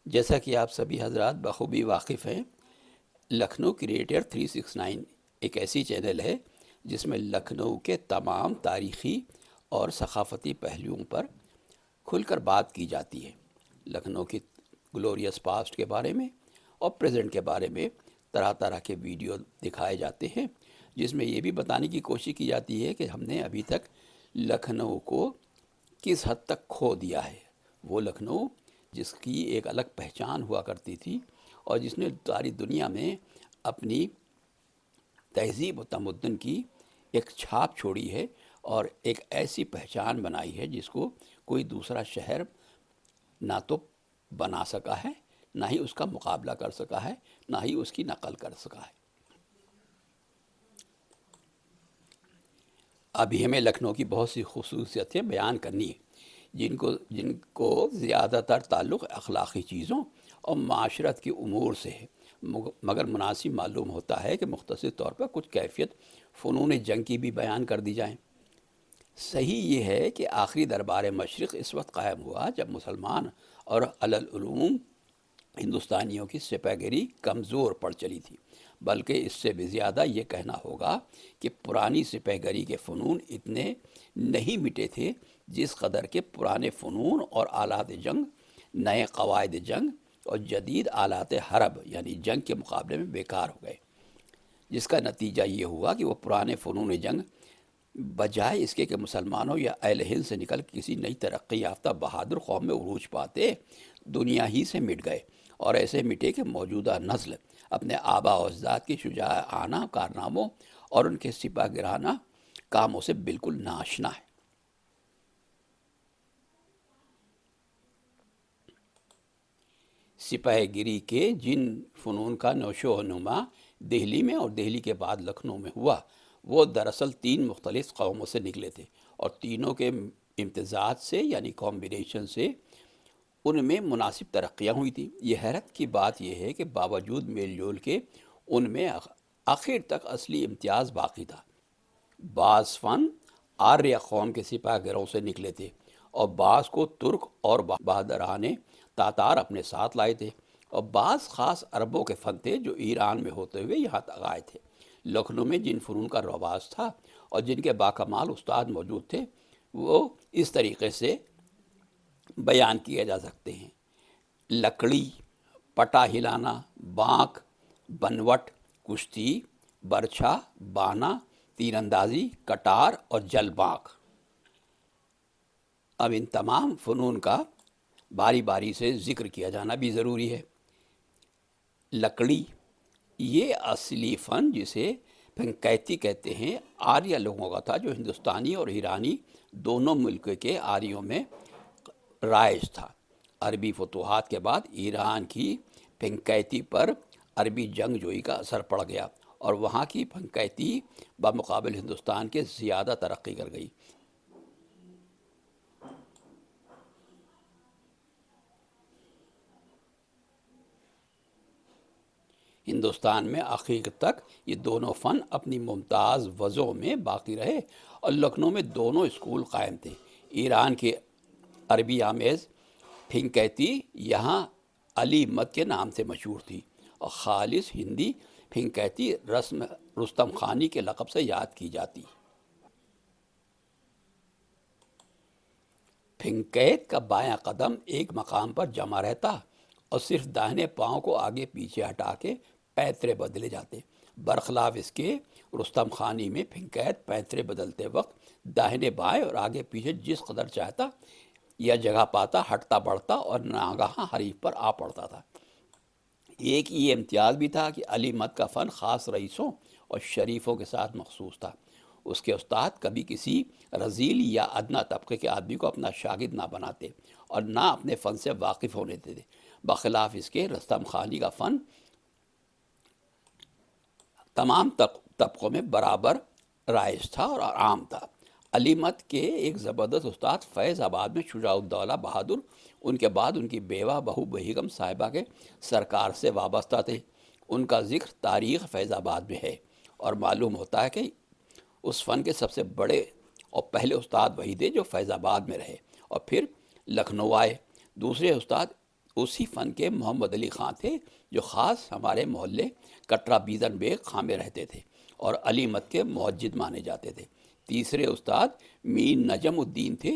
جیسا کہ آپ سبھی حضرات بخوبی واقف ہیں، لکھنؤ کریٹر 369 ایک ایسی چینل ہے جس میں لکھنؤ کے تمام تاریخی اور ثقافتی پہلوؤں پر کھل کر بات کی جاتی ہے۔ لکھنؤ کی گلوریس پاسٹ کے بارے میں اور پریزنٹ کے بارے میں طرح طرح کے ویڈیو دکھائے جاتے ہیں، جس میں یہ بھی بتانے کی کوشش کی جاتی ہے کہ ہم نے ابھی تک لکھنؤ کو کس حد تک کھو دیا ہے۔ وہ لکھنؤ جس کی ایک الگ پہچان ہوا کرتی تھی اور جس نے ساری دنیا میں اپنی تہذیب و تمدن کی ایک چھاپ چھوڑی ہے اور ایک ایسی پہچان بنائی ہے جس کو کوئی دوسرا شہر نہ تو بنا سکا ہے، نہ ہی اس کا مقابلہ کر سکا ہے، نہ ہی اس کی نقل کر سکا ہے۔ ابھی ہمیں لکھنؤ کی بہت سی خصوصیتیں بیان کرنی ہیں جن کو زیادہ تر تعلق اخلاقی چیزوں اور معاشرت کے امور سے ہے، مگر مناسب معلوم ہوتا ہے کہ مختصر طور پر کچھ کیفیت فنون جنگ کی بھی بیان کر دی جائیں۔ صحیح یہ ہے کہ آخری دربار مشرق اس وقت قائم ہوا جب مسلمان اور العلوم ہندوستانیوں کی سپہ گری کمزور پڑ چلی تھی، بلکہ اس سے بھی زیادہ یہ کہنا ہوگا کہ پرانی سپہ گری کے فنون اتنے نہیں مٹے تھے جس قدر کے پرانے فنون اور آلات جنگ نئے قواعد جنگ اور جدید آلات حرب یعنی جنگ کے مقابلے میں بیکار ہو گئے، جس کا نتیجہ یہ ہوا کہ وہ پرانے فنون جنگ بجائے اس کے کہ مسلمانوں یا اہل ہند سے نکل کسی نئی ترقی یافتہ بہادر قوم میں عروج پاتے، دنیا ہی سے مٹ گئے، اور ایسے مٹے کہ موجودہ نسل اپنے آبا و اجداد کے شجاعانہ کارناموں اور ان کے سپہ گرانہ کاموں سے بالکل ناشنا ہے۔ سپہ گری کے جن فنون کا نشو و نما دہلی میں اور دہلی کے بعد لکھنؤ میں ہوا، وہ دراصل تین مختلف قوموں سے نکلے تھے، اور تینوں کے امتزاج سے یعنی کمبینیشن سے ان میں مناسب ترقیاں ہوئی تھیں۔ یہ حیرت کی بات یہ ہے کہ باوجود میل جول کے ان میں آخر تک اصلی امتیاز باقی تھا۔ بعض فن آریہ قوم کے سپاہ گروں سے نکلے تھے اور بعض کو ترک اور بہادران تاتار اپنے ساتھ لائے تھے، اور بعض خاص عربوں کے فن تھے جو ایران میں ہوتے ہوئے یہاں تک آئے تھے۔ لکھنؤ میں جن فنون کا رواج تھا اور جن کے باکمال استاد موجود تھے وہ اس طریقے سے بیان کیے جا سکتے ہیں: لکڑی، پٹا ہلانا، بانک، بنوٹ، کشتی، برچھا، بانا، تیر اندازی، کٹار اور جل بانک۔ اب ان تمام فنون کا باری باری سے ذکر کیا جانا بھی ضروری ہے۔ لکڑی، یہ اصلی فن جسے پھنکیتی کہتے ہیں، آریہ لوگوں کا تھا جو ہندوستانی اور ایرانی دونوں ملک کے آریوں میں رائج تھا۔ عربی فتوحات کے بعد ایران کی پھنکیتی پر عربی جنگ جوئی کا اثر پڑ گیا اور وہاں کی پھنکیتی بمقابل ہندوستان کے زیادہ ترقی کر گئی۔ ہندوستان میں آخر تک یہ دونوں فن اپنی ممتاز وضعوں میں باقی رہے اور لکھنؤ میں دونوں اسکول قائم تھے۔ ایران کی عربی آمیز پھنکیتی یہاں علی مت کے نام سے مشہور تھی، اور خالص ہندی پھنکیتی رستم خانی کے لقب سے یاد کی جاتی۔ پھنکیت کا بایاں قدم ایک مقام پر جمع رہتا اور صرف داہنے پاؤں کو آگے پیچھے ہٹا کے پیترے بدلے جاتے۔ برخلاف اس کے رستم خانی میں پھنکیت پیترے بدلتے وقت داہنے بائیں اور آگے پیچھے جس قدر چاہتا یا جگہ پاتا ہٹتا بڑھتا اور ناگہاں حریف پر آ پڑتا تھا۔ ایک یہ امتیاز بھی تھا کہ علی مت کا فن خاص رئیسوں اور شریفوں کے ساتھ مخصوص تھا۔ اس کے استاد کبھی کسی رذیل یا ادنا طبقے کے آدمی کو اپنا شاگرد نہ بناتے اور نہ اپنے فن سے واقف ہونے دیتے۔ بخلاف اس کے رستم خانی کا فن تمام طبقوں میں برابر رائج تھا اور عام تھا۔ علی مت کے ایک زبردست استاد فیض آباد میں شجاع الدولہ بہادر ان کے بعد ان کی بیوہ بہو بیگم صاحبہ کے سرکار سے وابستہ تھے۔ ان کا ذکر تاریخ فیض آباد میں ہے اور معلوم ہوتا ہے کہ اس فن کے سب سے بڑے اور پہلے استاد وہی تھے جو فیض آباد میں رہے اور پھر لکھنؤ آئے۔ دوسرے استاد اسی فن کے محمد علی خان تھے جو خاص ہمارے محلے کٹرا بیزن بیگ خاں میں رہتے تھے اور علی مت کے معجد مانے جاتے تھے۔ تیسرے استاد میر نجم الدین تھے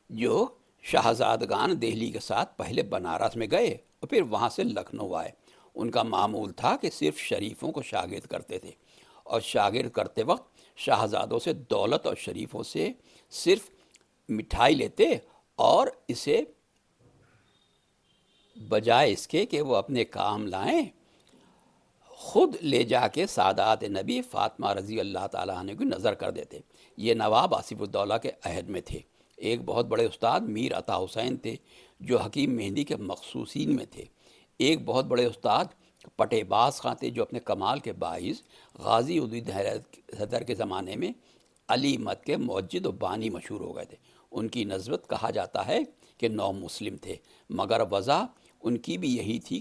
جو شاہزادگان دہلی کے ساتھ پہلے بنارس میں گئے اور پھر وہاں سے لکھنؤ آئے۔ ان کا معمول تھا کہ صرف شریفوں کو شاگرد کرتے تھے اور شاگرد کرتے وقت شاہزادوں سے دولت اور شریفوں سے صرف مٹھائی لیتے اور اسے بجائے اس کے کہ وہ اپنے کام لائیں خود لے جا کے سادات نبی فاطمہ رضی اللہ تعالیٰ عنہ کی نظر کر دیتے۔ یہ نواب آصف الدولہ کے عہد میں تھے۔ ایک بہت بڑے استاد میر عطا حسین تھے جو حکیم مہندی کے مخصوصین میں تھے۔ ایک بہت بڑے استاد پٹے باز خاں تھے جو اپنے کمال کے باعث غازی الدین حیدر کے زمانے میں علی مت کے معجد و بانی مشہور ہو گئے تھے۔ ان کی نسبت کہا جاتا ہے کہ نو مسلم تھے، مگر وجہ ان کی بھی یہی تھی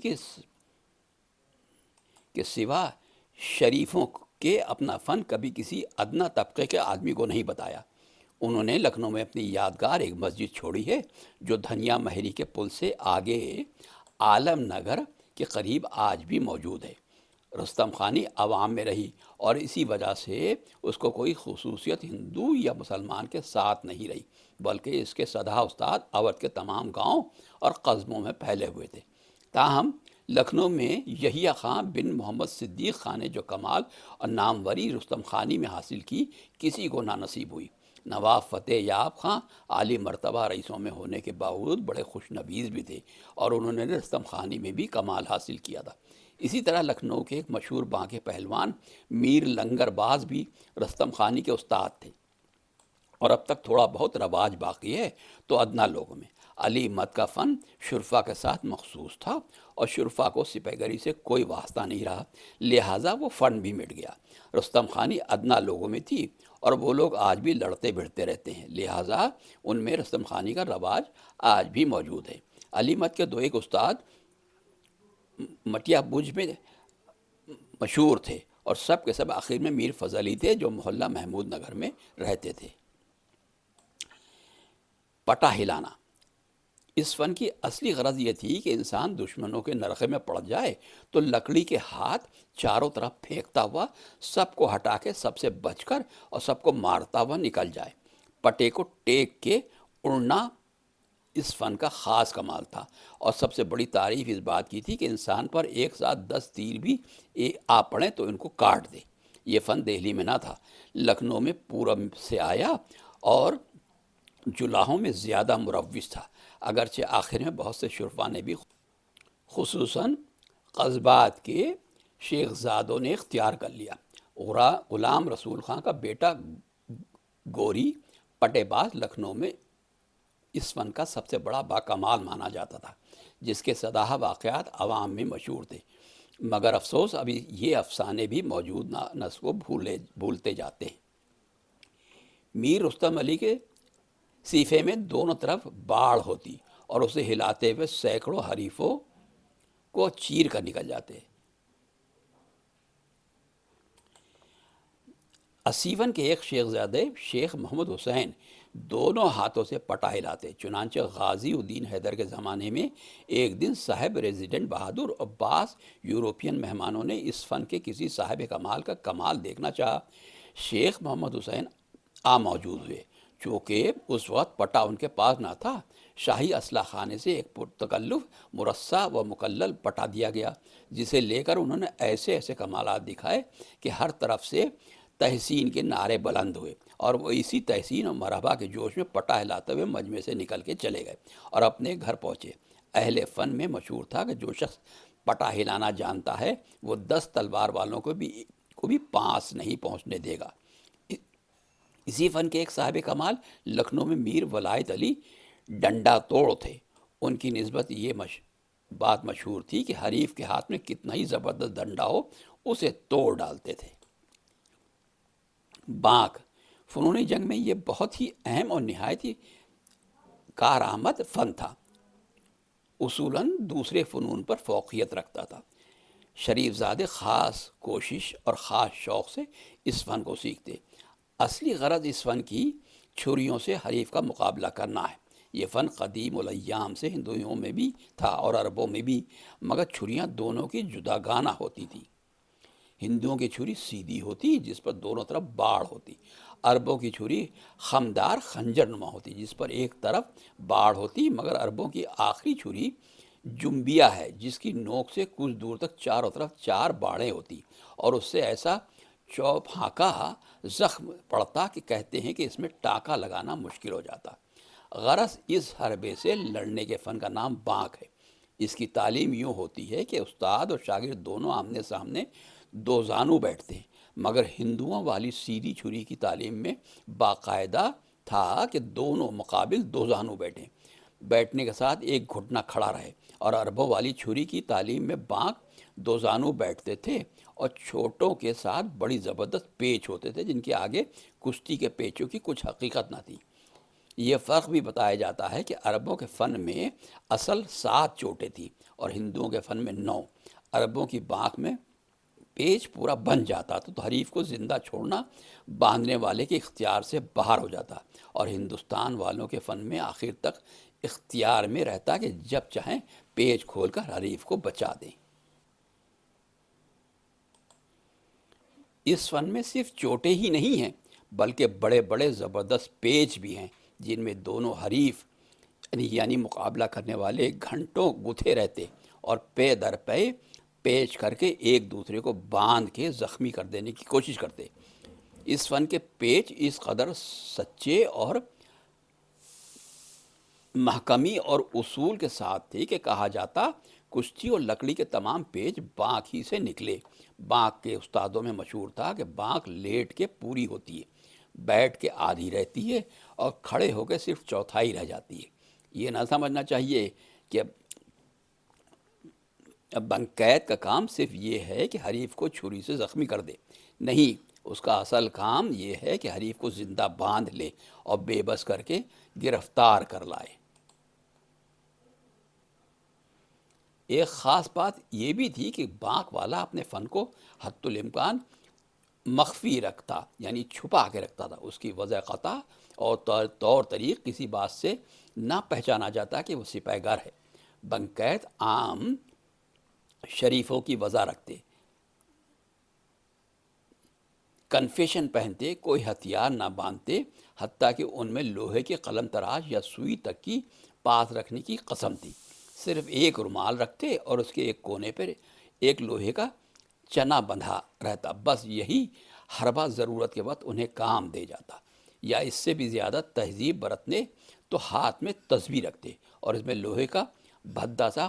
کہ سوا شریفوں کے اپنا فن کبھی کسی ادنا طبقے کے آدمی کو نہیں بتایا۔ انہوں نے لکھنؤ میں اپنی یادگار ایک مسجد چھوڑی ہے جو دھنیا مہری کے پل سے آگے عالم نگر کے قریب آج بھی موجود ہے۔ رستم خانی عوام میں رہی اور اسی وجہ سے اس کو کوئی خصوصیت ہندو یا مسلمان کے ساتھ نہیں رہی، بلکہ اس کے سدھا استاد اودھ کے تمام گاؤں اور قصبوں میں پھیلے ہوئے تھے۔ تاہم لکھنؤ میں یحییٰ خان بن محمد صدیق خان نے جو کمال اور ناموری رستم خانی میں حاصل کی کسی کو نہ نصیب ہوئی۔ نواب فتح یاب خان عالی مرتبہ رئیسوں میں ہونے کے باوجود بڑے خوش نویس بھی تھے اور انہوں نے رستم خانی میں بھی کمال حاصل کیا تھا۔ اسی طرح لکھنؤ کے ایک مشہور بانکے پہلوان میر لنگر باز بھی رستم خانی کے استاد تھے اور اب تک تھوڑا بہت رواج باقی ہے تو ادنا لوگوں میں۔ علی مت کا فن شرفا کے ساتھ مخصوص تھا اور شرفا کو سپہ گری سے کوئی واسطہ نہیں رہا، لہٰذا وہ فن بھی مٹ گیا۔ رستم خانی ادنا لوگوں میں تھی اور وہ لوگ آج بھی لڑتے بھڑتے رہتے ہیں، لہٰذا ان میں رستم خانی کا رواج آج بھی موجود ہے۔ علی مت کے دو ایک استاد مٹیا بج میں مشہور تھے اور سب کے سب آخر میں میر فضل علی تھے جو محلہ محمود نگر میں رہتے تھے۔ پٹا ہلانا، اس فن کی اصلی غرض یہ تھی کہ انسان دشمنوں کے نرخے میں پڑ جائے تو لکڑی کے ہاتھ چاروں طرف پھینکتا ہوا سب کو ہٹا کے سب سے بچ کر اور سب کو مارتا ہوا نکل جائے۔ پٹے کو ٹیک کے اڑنا اس فن کا خاص کمال تھا اور سب سے بڑی تعریف اس بات کی تھی کہ انسان پر ایک ساتھ 10 تیر بھی آ پڑیں تو ان کو کاٹ دے۔ یہ فن دہلی میں نہ تھا، لکھنؤ میں پورب سے آیا اور جلاہوں میں زیادہ مروج تھا، اگرچہ آخر میں بہت سے شرفا نے بھی خصوصاً قصبات کے شیخ زادوں نے اختیار کر لیا۔ غلام رسول خان کا بیٹا گوری پٹے باز لکھنؤ میں اس فن کا سب سے بڑا باکمال مانا جاتا تھا، جس کے سداہا واقعات عوام میں مشہور تھے، مگر افسوس ابھی یہ افسانے بھی موجود نسل کو بھولتے جاتے ہیں۔ میر رستم علی کے صیفے میں دونوں طرف باڑ ہوتی اور اسے ہلاتے ہوئے سینکڑوں حریفوں کو چیر کر نکل جاتے۔ اسیون کے ایک شیخ زادے شیخ محمد حسین دونوں ہاتھوں سے پٹا ہلاتے، چنانچہ غازی الدین حیدر کے زمانے میں ایک دن صاحب ریزیڈنٹ بہادر اور بعض یورپین مہمانوں نے اس فن کے کسی صاحب کمال کا کمال دیکھنا چاہا۔ شیخ محمد حسین موجود ہوئے، چونکہ اس وقت پٹا ان کے پاس نہ تھا۔ شاہی اسلحہ خانے سے ایک پرتکلف مرصع و مکلل پٹا دیا گیا، جسے لے کر انہوں نے ایسے ایسے کمالات دکھائے کہ ہر طرف سے تحسین کے نعرے بلند ہوئے اور وہ اسی تحسین اور مرحبا کے جوش میں پٹا ہلاتے ہوئے مجمع سے نکل کے چلے گئے اور اپنے گھر پہنچے۔ اہل فن میں مشہور تھا کہ جو شخص پٹا ہلانا جانتا ہے وہ 10 تلوار والوں کو بھی پاس نہیں پہنچنے دے گا۔ اسی فن کے ایک صاحب کمال لکھنؤ میں میر ولایت علی ڈنڈا توڑ تھے۔ ان کی نسبت یہ بات مشہور تھی کہ حریف کے ہاتھ میں کتنا ہی زبردست ڈنڈا ہو اسے توڑ ڈالتے تھے۔ بانک، فنون جنگ میں یہ بہت ہی اہم اور نہایت ہی کارآمد فن تھا، اصولاً دوسرے فنون پر فوقیت رکھتا تھا۔ شریف زادے خاص کوشش اور خاص شوق سے اس فن کو سیکھتے۔ اصلی غرض اس فن کی چھریوں سے حریف کا مقابلہ کرنا ہے۔ یہ فن قدیم الایام سے ہندوؤں میں بھی تھا اور عربوں میں بھی، مگر چھریاں دونوں کی جداگانہ ہوتی تھیں۔ ہندوؤں کی چھری سیدھی ہوتی جس پر دونوں طرف باڑ ہوتی، عربوں کی چھری خمدار خنجر نما ہوتی جس پر ایک طرف باڑ ہوتی، مگر عربوں کی آخری چھری جمبیا ہے جس کی نوک سے کچھ دور تک چاروں طرف 4 باڑیں ہوتی اور اس سے ایسا چوبھاکا زخم پڑتا کہ کہتے ہیں کہ اس میں ٹاکا لگانا مشکل ہو جاتا۔ غرض اس حربے سے لڑنے کے فن کا نام بانک ہے۔ اس کی تعلیم یوں ہوتی ہے کہ استاد اور شاگرد دونوں آمنے سامنے دو زانو بیٹھتے ہیں، مگر ہندوؤں والی سیدھی چھری کی تعلیم میں باقاعدہ تھا کہ دونوں مقابل دو زانو بیٹھیں، بیٹھنے کے ساتھ ایک گھٹنا کھڑا رہے، اور عربوں والی چھری کی تعلیم میں بانک دو زانو بیٹھتے تھے اور چھوٹوں کے ساتھ بڑی زبردست پیچ ہوتے تھے جن کے آگے کشتی کے پیچوں کی کچھ حقیقت نہ تھی۔ یہ فرق بھی بتایا جاتا ہے کہ عربوں کے فن میں اصل 7 چوٹیں تھیں اور ہندوؤں کے فن میں 9۔ عربوں کی بانک میں پیچ پورا بن جاتا تو حریف کو زندہ چھوڑنا باندھنے والے کے اختیار سے باہر ہو جاتا، اور ہندوستان والوں کے فن میں آخر تک اختیار میں رہتا کہ جب چاہیں پیچ کھول کر حریف کو بچا دیں۔ اس فن میں صرف چوٹیں ہی نہیں ہیں بلکہ بڑے بڑے زبردست پیچ بھی ہیں جن میں دونوں حریف یعنی مقابلہ کرنے والے گھنٹوں گتھے رہتے اور پے در پے پیچ کر کے ایک دوسرے کو باندھ کے زخمی کر دینے کی کوشش کرتے۔ اس فن کے پیچ اس قدر سچے اور محکمی اور اصول کے ساتھ تھی کہ کہا جاتا کشتی اور لکڑی کے تمام پیچ بانک ہی سے نکلے۔ بانک کے استادوں میں مشہور تھا کہ بانک لیٹ کے پوری ہوتی ہے، بیٹھ کے آدھی رہتی ہے اور کھڑے ہو کے صرف چوتھائی رہ جاتی ہے۔ یہ نہ سمجھنا چاہیے کہ بنکیت کا کام صرف یہ ہے کہ حریف کو چھری سے زخمی کر دے، نہیں، اس کا اصل کام یہ ہے کہ حریف کو زندہ باندھ لے اور بے بس کر کے گرفتار کر لائے۔ ایک خاص بات یہ بھی تھی کہ بانک والا اپنے فن کو حتی الامکان مخفی رکھتا، یعنی چھپا کے رکھتا تھا۔ اس کی وضع قطع اور طور طریق کسی بات سے نہ پہچانا جاتا کہ وہ سپہ گر ہے۔ بنکیت عام شریفوں کی وضع رکھتے، کنفیشن پہنتے، کوئی ہتھیار نہ باندھتے، حتیٰ کہ ان میں لوہے کے قلم تراش یا سوئی تک کی پاس رکھنے کی قسم تھی۔ صرف ایک رومال رکھتے اور اس کے ایک کونے پر ایک لوہے کا چنا بندھا رہتا، بس یہی حربہ ضرورت کے وقت انہیں کام دے جاتا۔ یا اس سے بھی زیادہ تہذیب برتنے تو ہاتھ میں تسبیح رکھتے اور اس میں لوہے کا بھدا سا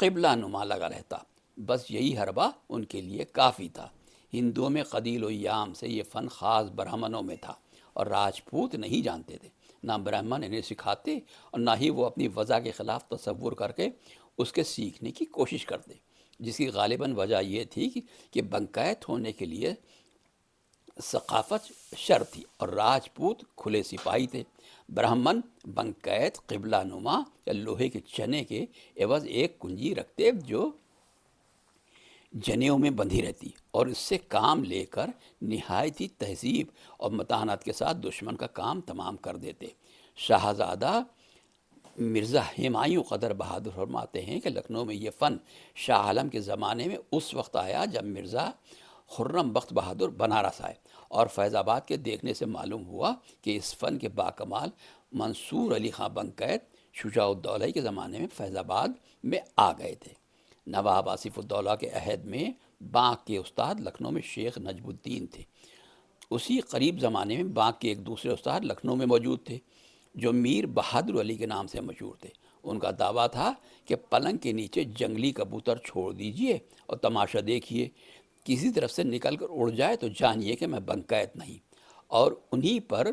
قبلہ نما لگا رہتا، بس یہی حربہ ان کے لیے کافی تھا۔ ہندوؤں میں قدیم ایام سے یہ فن خاص برہمنوں میں تھا اور راجپوت نہیں جانتے تھے۔ نہ برہمن انہیں سکھاتے اور نہ ہی وہ اپنی وضع کے خلاف تصور کر کے اس کے سیکھنے کی کوشش کرتے، جس کی غالباً وجہ یہ تھی کہ بنکیت ہونے کے لیے ثقافت شرط تھی اور راجپوت کھلے سپاہی تھے۔ برہمن بنکیت قبلہ نما یا لوہے کے چنے کے عوض ایک کنجی رکھتے جو جنیوں میں بندھی رہتی اور اس سے کام لے کر نہایت ہی تہذیب اور متانت کے ساتھ دشمن کا کام تمام کر دیتے۔ شاہزادہ مرزا ہمایوں قدر بہادر فرماتے ہیں کہ لکھنؤ میں یہ فن شاہ عالم کے زمانے میں اس وقت آیا جب مرزا خرم بخت بہادر بنارس آئے، اور فیض آباد کے دیکھنے سے معلوم ہوا کہ اس فن کے باکمال منصور علی خاں بنکیت شجاع الدولہ کے زمانے میں فیض آباد میں آ گئے تھے۔ نواب آصف الدولہ کے عہد میں بانک کے استاد لکھنؤ میں شیخ نجم الدین تھے۔ اسی قریب زمانے میں بانک کے ایک دوسرے استاد لکھنؤ میں موجود تھے جو میر بہادر علی کے نام سے مشہور تھے۔ ان کا دعویٰ تھا کہ پلنگ کے نیچے جنگلی کبوتر چھوڑ دیجئے اور تماشا دیکھیے، کسی طرف سے نکل کر اڑ جائے تو جانیے کہ میں بنکیت نہیں اور انہی پر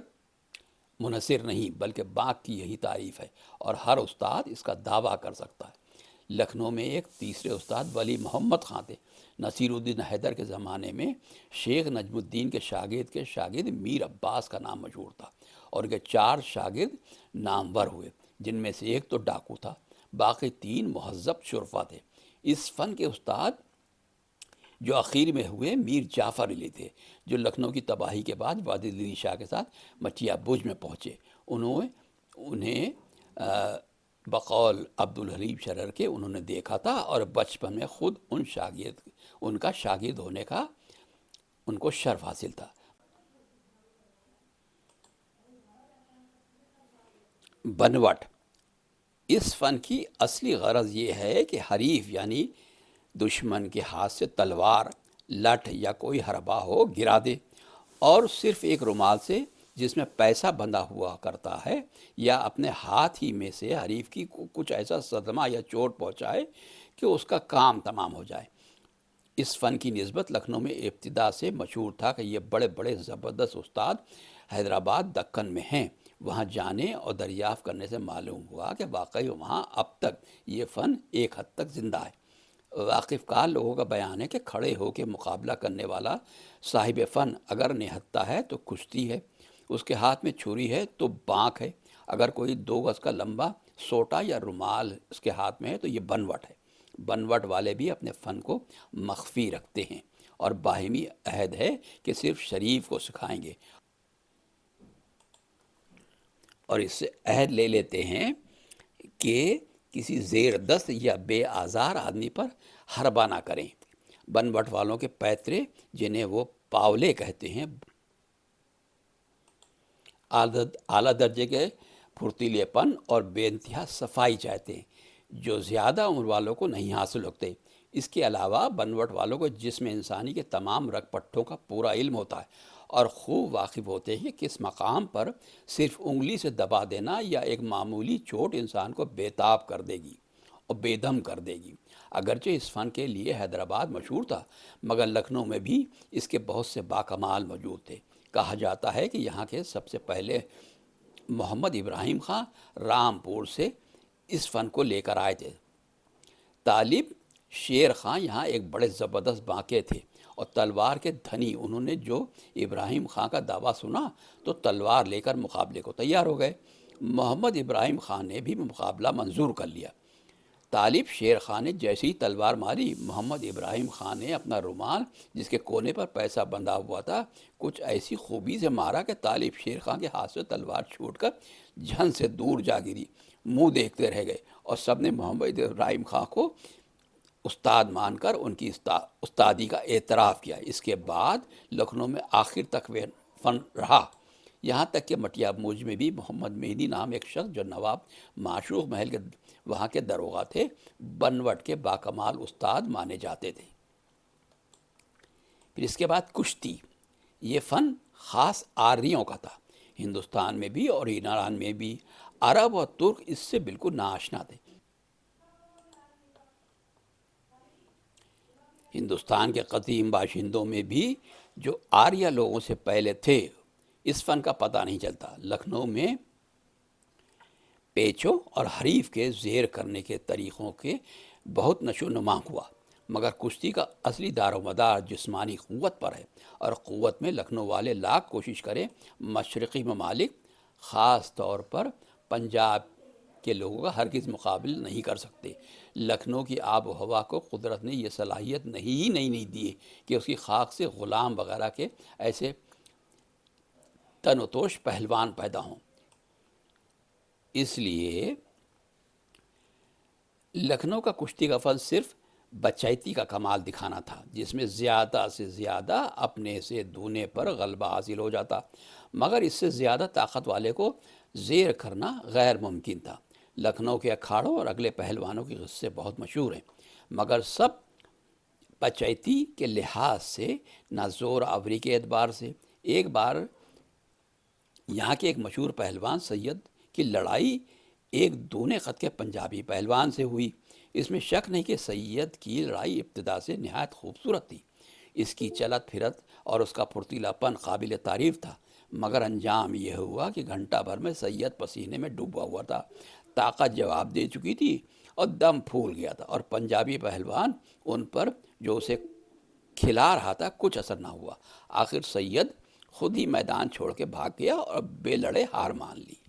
منحصر نہیں بلکہ بانک کی یہی تعریف ہے، اور ہر استاد اس کا دعویٰ کر سکتا ہے۔ لکھنؤ میں ایک تیسرے استاد ولی محمد خاں تھے۔ نصیر الدین حیدر کے زمانے میں شیخ نجم الدین کے شاگرد میر عباس کا نام مشہور تھا، اور ان کے 4 شاگرد نامور ہوئے، جن میں سے ایک تو ڈاکو تھا، باقی 3 مہذب شرفا تھے۔ اس فن کے استاد جو اخیر میں ہوئے میر جعفر علی تھے، جو لکھنؤ کی تباہی کے بعد وادی علی شاہ کے ساتھ مٹیا بوجھ میں پہنچے۔ انہیں بقول عبدالحلیم شرر کے انہوں نے دیکھا تھا اور بچپن میں خود ان کا شاگرد ہونے کا ان کو شرف حاصل تھا۔ بنوٹ، اس فن کی اصلی غرض یہ ہے کہ حریف یعنی دشمن کے ہاتھ سے تلوار، لٹھ یا کوئی حربہ ہو گرا دے، اور صرف ایک رومال سے جس میں پیسہ بندھا ہوا کرتا ہے یا اپنے ہاتھ ہی میں سے حریف کی کچھ ایسا صدمہ یا چوٹ پہنچائے کہ اس کا کام تمام ہو جائے۔ اس فن کی نسبت لکھنؤ میں ابتدا سے مشہور تھا کہ یہ بڑے بڑے زبردست استاد حیدرآباد دکن میں ہیں۔ وہاں جانے اور دریافت کرنے سے معلوم ہوا کہ واقعی وہاں اب تک یہ فن ایک حد تک زندہ ہے۔ واقف کار لوگوں کا بیان ہے کہ کھڑے ہو کے مقابلہ کرنے والا صاحب فن اگر نہتتا ہے تو کشتی ہے، اس کے ہاتھ میں چھری ہے تو بانک ہے، اگر کوئی 2 گز کا لمبا سوٹا یا رومال اس کے ہاتھ میں ہے تو یہ بنوٹ ہے۔ بنوٹ والے بھی اپنے فن کو مخفی رکھتے ہیں اور باہمی عہد ہے کہ صرف شریف کو سکھائیں گے، اور اس سے عہد لے لیتے ہیں کہ کسی زیر دست یا بے آزار آدمی پر حربہ نہ کریں۔ بنوٹ والوں کے پیترے، جنہیں وہ پاولے کہتے ہیں، اعلیٰ درجے کے پھرتیلے پن اور بے انتہا صفائی چاہتے ہیں، جو زیادہ عمر والوں کو نہیں حاصل ہوتے۔ اس کے علاوہ بنوٹ والوں کو جسم انسانی کے تمام رگ پٹھوں کا پورا علم ہوتا ہے اور خوب واقف ہوتے ہیں کہ کس مقام پر صرف انگلی سے دبا دینا یا ایک معمولی چوٹ انسان کو بے تاب کر دے گی اور بے دم کر دے گی۔ اگرچہ اس فن کے لیے حیدرآباد مشہور تھا، مگر لکھنؤ میں بھی اس کے بہت سے باکمال موجود تھے۔ کہا جاتا ہے کہ یہاں کے سب سے پہلے محمد ابراہیم خان رامپور سے اس فن کو لے کر آئے تھے۔ طالب شیر خان یہاں ایک بڑے زبردست بانکے تھے اور تلوار کے دھنی۔ انہوں نے جو ابراہیم خان کا دعویٰ سنا تو تلوار لے کر مقابلے کو تیار ہو گئے۔ محمد ابراہیم خان نے بھی مقابلہ منظور کر لیا۔ طالب شیر خان نے جیسی ہی تلوار ماری، محمد ابراہیم خان نے اپنا رومال جس کے کونے پر پیسہ بندھا ہوا تھا کچھ ایسی خوبی سے مارا کہ طالب شیر خان کے ہاتھ سے تلوار چھوٹ کر جھن سے دور جا گری۔ منہ دیکھتے رہ گئے اور سب نے محمد ابراہیم خان کو استاد مان کر ان کی استادی کا اعتراف کیا۔ اس کے بعد لکھنؤ میں آخر تک وہ فن رہا، یہاں تک کہ مٹیا بوجھ میں بھی محمد مہدی نام ایک شخص جو نواب معشوق محل کے وہاں کے داروغہ تھے، بنوٹ کے باکمال استاد مانے جاتے تھے۔ پھر اس کے بعد کشتی، یہ فن خاص آریوں کا تھا۔ ہندوستان میں بھی اور ایران میں بھی عرب اور ترک اس سے بالکل ناآشنا تھے۔ ہندوستان کے قدیم باشندوں میں بھی جو آریہ لوگوں سے پہلے تھے اس فن کا پتہ نہیں چلتا۔ لکھنؤ میں پیچوں اور حریف کے زیر کرنے کے طریقوں کے بہت نشو و نما ہوا، مگر کشتی کا اصلی دار و مدار جسمانی قوت پر ہے، اور قوت میں لکھنؤ والے لاکھ کوشش کریں مشرقی ممالک خاص طور پر پنجاب کے لوگوں کا ہرگز مقابل نہیں کر سکتے۔ لکھنؤ کی آب و ہوا کو قدرت نے یہ صلاحیت نہیں دی کہ اس کی خاک سے غلام وغیرہ کے ایسے تن و توش پہلوان پیدا ہوں۔ اس لیے لکھنؤ کا کشتی کا فن صرف بچیتی کا کمال دکھانا تھا، جس میں زیادہ سے زیادہ اپنے سے دونے پر غلبہ حاصل ہو جاتا، مگر اس سے زیادہ طاقت والے کو زیر کرنا غیر ممکن تھا۔ لکھنؤ کے اکھاڑوں اور اگلے پہلوانوں کے قصے بہت مشہور ہیں، مگر سب بچیتی کے لحاظ سے نہ زور آوری کے اعتبار سے۔ ایک بار یہاں کے ایک مشہور پہلوان سید کی لڑائی ایک دونے قد کے پنجابی پہلوان سے ہوئی۔ اس میں شک نہیں کہ سید کی لڑائی ابتدا سے نہایت خوبصورت تھی، اس کی چلت پھرت اور اس کا پھرتیلا پن قابل تعریف تھا، مگر انجام یہ ہوا کہ گھنٹہ بھر میں سید پسینے میں ڈوبا ہوا تھا، طاقت جواب دے چکی تھی اور دم پھول گیا تھا، اور پنجابی پہلوان ان پر جو اسے کھلا رہا تھا کچھ اثر نہ ہوا۔ آخر سید خود ہی میدان چھوڑ کے بھاگ گیا اور بے لڑے ہار مان لی۔